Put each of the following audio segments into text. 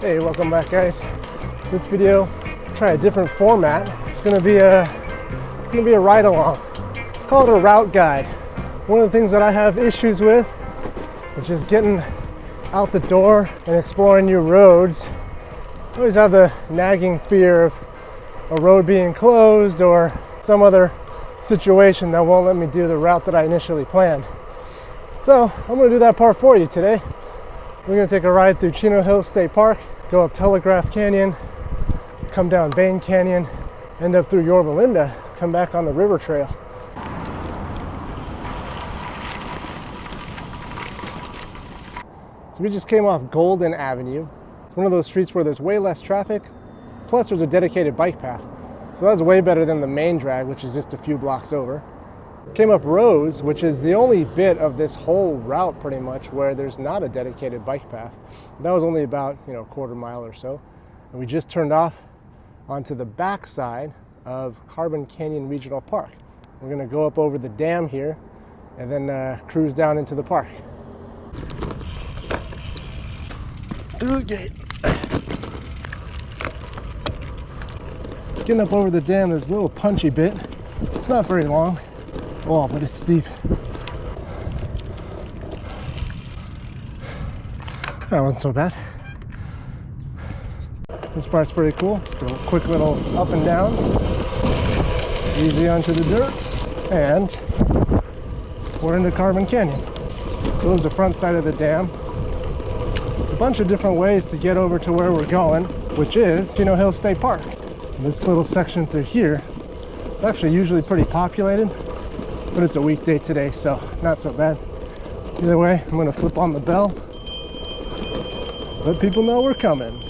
Hey, welcome back, guys. This video, try a different format. It's gonna be a ride along. Call it a route guide. One of the things that I have issues with is just getting out the door and exploring new roads. I always have the nagging fear of a road being closed or some other situation that won't let me do the route that I initially planned. So I'm gonna do that part for you today. We're gonna take a ride through Chino Hills State Park, go up Telegraph Canyon, come down Bain Canyon, end up through Yorba Linda, come back on the river trail. So we just came off Golden Avenue. It's one of those streets where there's way less traffic, plus there's a dedicated bike path. So that's way better than the main drag, which is just a few blocks over. Came up Rose, which is the only bit of this whole route pretty much where there's not a dedicated bike path. That was only about, a quarter mile or so. And we just turned off onto the backside of Cajon Canyon Regional Park. We're gonna go up over the dam here and then cruise down into the park. Through the gate. Getting up over the dam, there's a little punchy bit. It's not very long. Oh, but it's steep. That wasn't so bad. This part's pretty cool. Just a quick little up and down. Easy onto the dirt. And we're into Cajon Canyon. So this is the front side of the dam. There's a bunch of different ways to get over to where we're going, which is Chino Hills State Park. And this little section through here is actually usually pretty populated, but it's a weekday today, so not so bad. Either way, I'm gonna flip on the bell, let people know we're coming.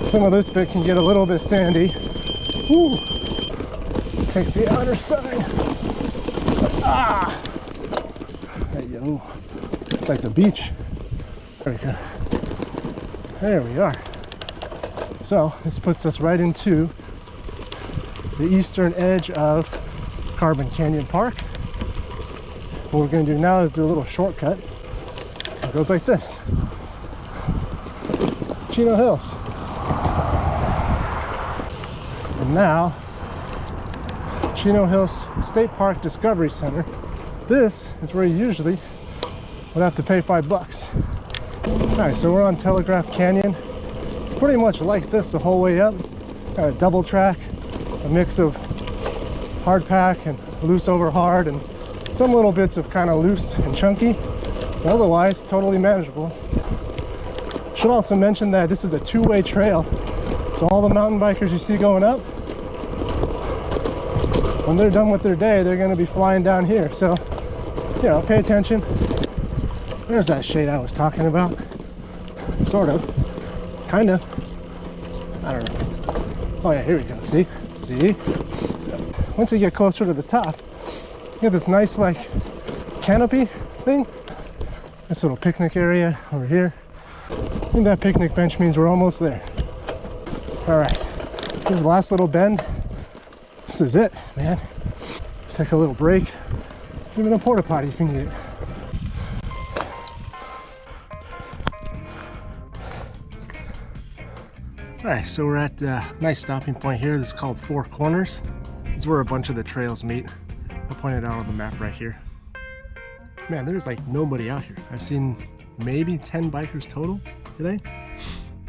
Some of this bit can get a little bit sandy. Woo. Take the outer side. Ah! Hey, yo. It's like the beach. There we go. There we are. So this puts us right into the eastern edge of Cajon Canyon Park. What we're going to do now is do a little shortcut. It goes like this. Chino Hills. And now, Chino Hills State Park Discovery Center. This is where you usually would have to pay $5. Alright, so we're on Telegraph Canyon. It's pretty much like this the whole way up. Got a double track, a mix of hard pack and loose over hard, and some little bits of kind of loose and chunky, but otherwise totally manageable. Should also mention that this is a two-way trail, so all the mountain bikers you see going up, when they're done with their day, they're going to be flying down here, so pay attention. There's that shade I was talking about. Sort of. Kind of. I don't know. Oh yeah, here we go. See? Once you get closer to the top, you get this nice like canopy thing. This little picnic area over here. I think that picnic bench means we're almost there. Alright, here's the last little bend. This is it, man. Take a little break. Even a porta potty if you need it. Alright, so we're at a nice stopping point here. This is called Four Corners. This is where a bunch of the trails meet. I'll point it out on the map right here. Man, there's like nobody out here. I've seen maybe 10 bikers total today.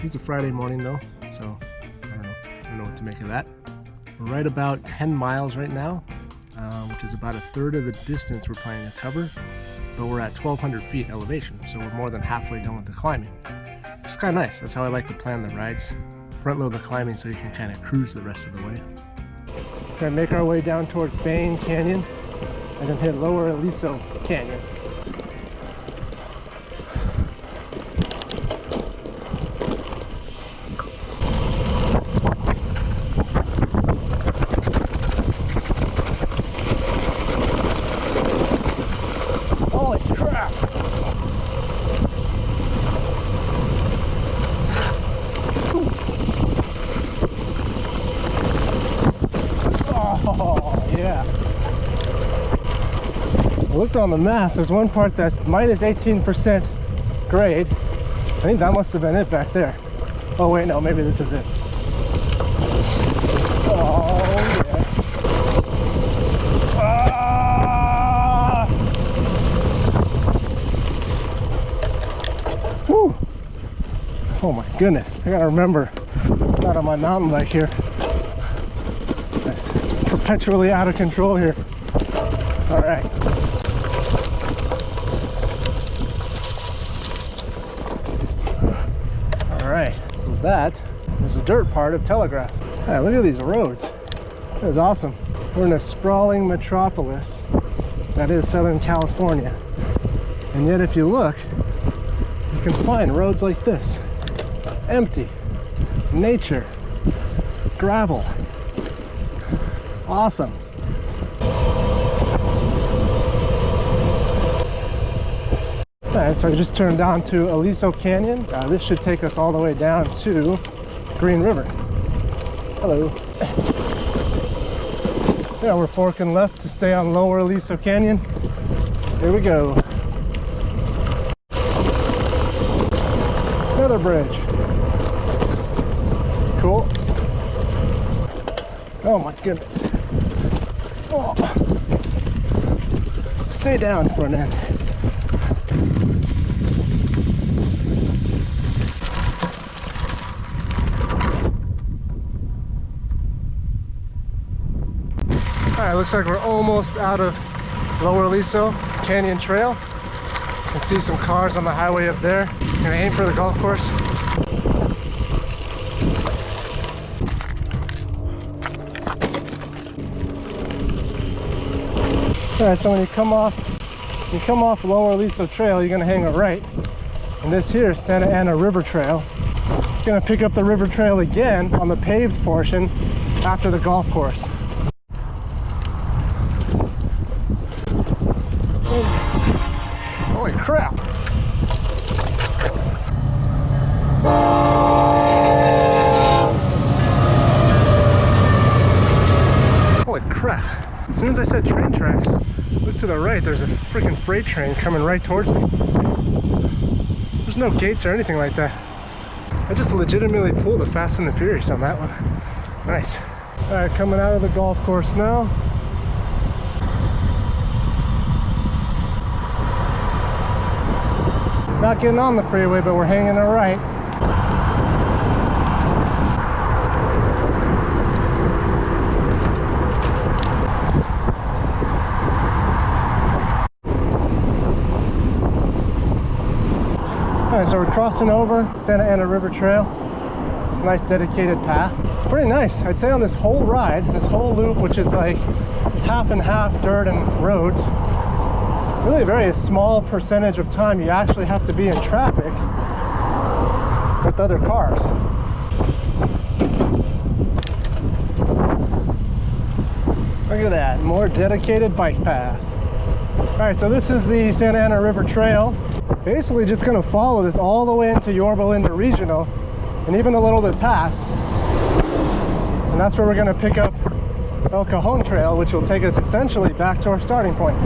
It's a Friday morning though, so I don't know what to make of that. We're right about 10 miles right now, which is about a third of the distance we're planning to cover, but we're at 1,200 feet elevation, so we're more than halfway done with the climbing. It's kind of nice. That's how I like to plan the rides. Front load the climbing so you can kind of cruise the rest of the way. We're gonna make our way down towards Bain Canyon and then hit lower Aliso Canyon. Holy crap! Oh, yeah. I looked on the map, there's one part that's minus 18% grade, I think that must have been it back there. Oh wait, no, maybe this is it. Oh yeah. Ah! Woo! Oh my goodness, I gotta remember not on my mountain bike here. It's perpetually out of control here. All right. All right, so that is the dirt part of Telegraph. Hey, look at these roads. That is awesome. We're in a sprawling metropolis that is Southern California. And yet if you look, you can find roads like this. Empty. Nature. Gravel. Awesome. Alright, so I just turned down to Aliso Canyon. This should take us all the way down to Green River. Hello. Yeah, we're forking left to stay on lower Aliso Canyon. Here we go. Another bridge. Cool. Oh my goodness. Oh. Stay down for an end. Alright, looks like we're almost out of Lower Aliso Canyon Trail. You can see some cars on the highway up there. Gonna aim for the golf course. Alright, so when you come off Lower Aliso Trail, you're gonna hang a right. And this here is Santa Ana River Trail. You're gonna pick up the river trail again on the paved portion after the golf course. Holy crap! Holy crap! As soon as I said train tracks, look to the right, there's a freaking freight train coming right towards me. There's no gates or anything like that. I just legitimately pulled a Fast and the Furious on that one. Nice. Alright, coming out of the golf course now. Not getting on the freeway, but we're hanging a right. Alright, so we're crossing over Santa Ana River Trail. It's a nice dedicated path. It's pretty nice. I'd say on this whole ride, this whole loop, which is like half and half dirt and roads, really a very small percentage of time you actually have to be in traffic with other cars. Look at that, more dedicated bike path. Alright, so this is the Santa Ana River Trail. Basically just going to follow this all the way into Yorba Linda Regional and even a little bit past. And that's where we're going to pick up El Cajon Trail, which will take us essentially back to our starting point.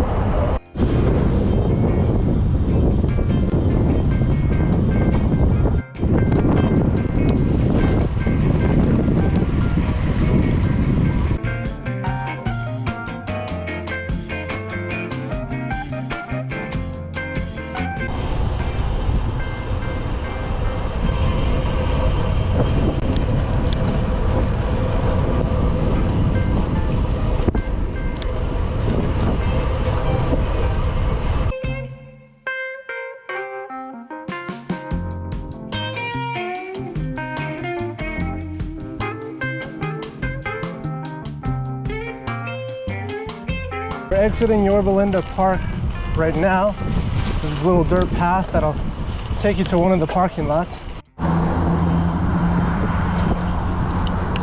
We're exiting Yorba Linda Park right now. There's this little dirt path that'll take you to one of the parking lots.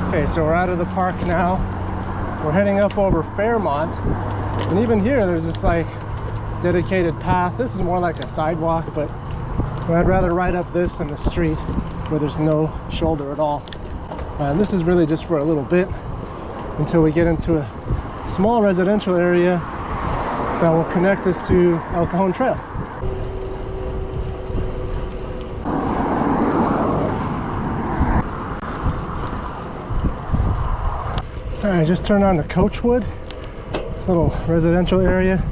Okay, so we're out of the park now. We're heading up over Fairmont. And even here, there's this like dedicated path. This is more like a sidewalk, but I'd rather ride up this than the street where there's no shoulder at all. This is really just for a little bit until we get into a small residential area that will connect us to El Cajon Trail. Alright, just turned on to Coachwood, this little residential area.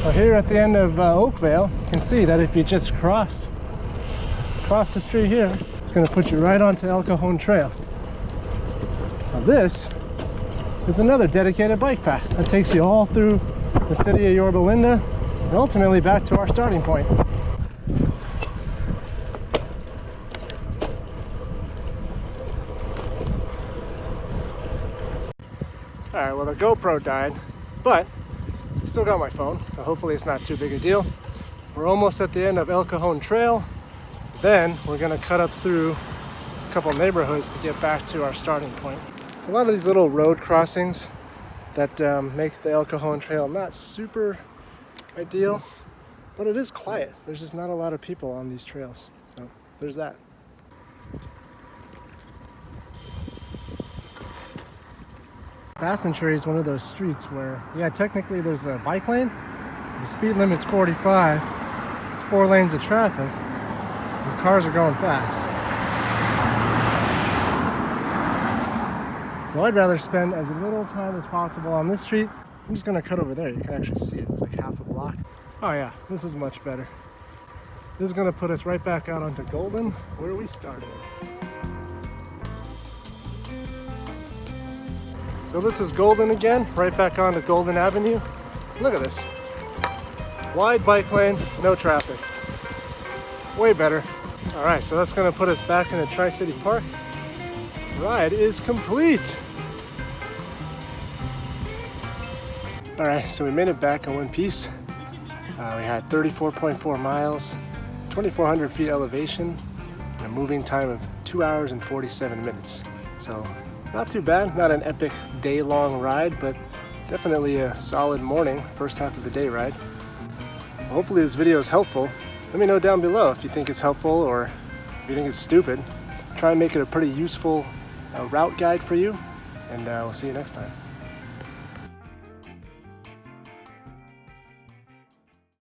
So here at the end of Oakvale, you can see that if you just cross the street here, it's going to put you right onto El Cajon Trail. Now this is another dedicated bike path that takes you all through the city of Yorba Linda and ultimately back to our starting point. Alright, well the GoPro died, but I still got my phone, so hopefully it's not too big a deal. We're almost at the end of El Cajon Trail. Then we're going to cut up through a couple neighborhoods to get back to our starting point. So a lot of these little road crossings that make the El Cajon Trail not super ideal, but it is quiet. There's just not a lot of people on these trails. So there's that. Bassentree is one of those streets where, yeah, technically there's a bike lane. The speed limit's 45. There's 4 lanes of traffic. And cars are going fast. So I'd rather spend as little time as possible on this street. I'm just gonna cut over there. You can actually see it. It's like half a block. Oh yeah, this is much better. This is gonna put us right back out onto Golden, where we started. So this is Golden again, right back onto Golden Avenue. Look at this. Wide bike lane, no traffic. Way better. All right, so that's gonna put us back into Tri-City Park. Ride is complete. All right, so we made it back in one piece. We had 34.4 miles, 2,400 feet elevation, and a moving time of 2 hours and 47 minutes. So not too bad, not an epic day-long ride, but definitely a solid morning, first half of the day ride. Well, hopefully this video is helpful. Let me know down below if you think it's helpful or if you think it's stupid. Try and make it a pretty useful route guide for you, and we'll see you next time.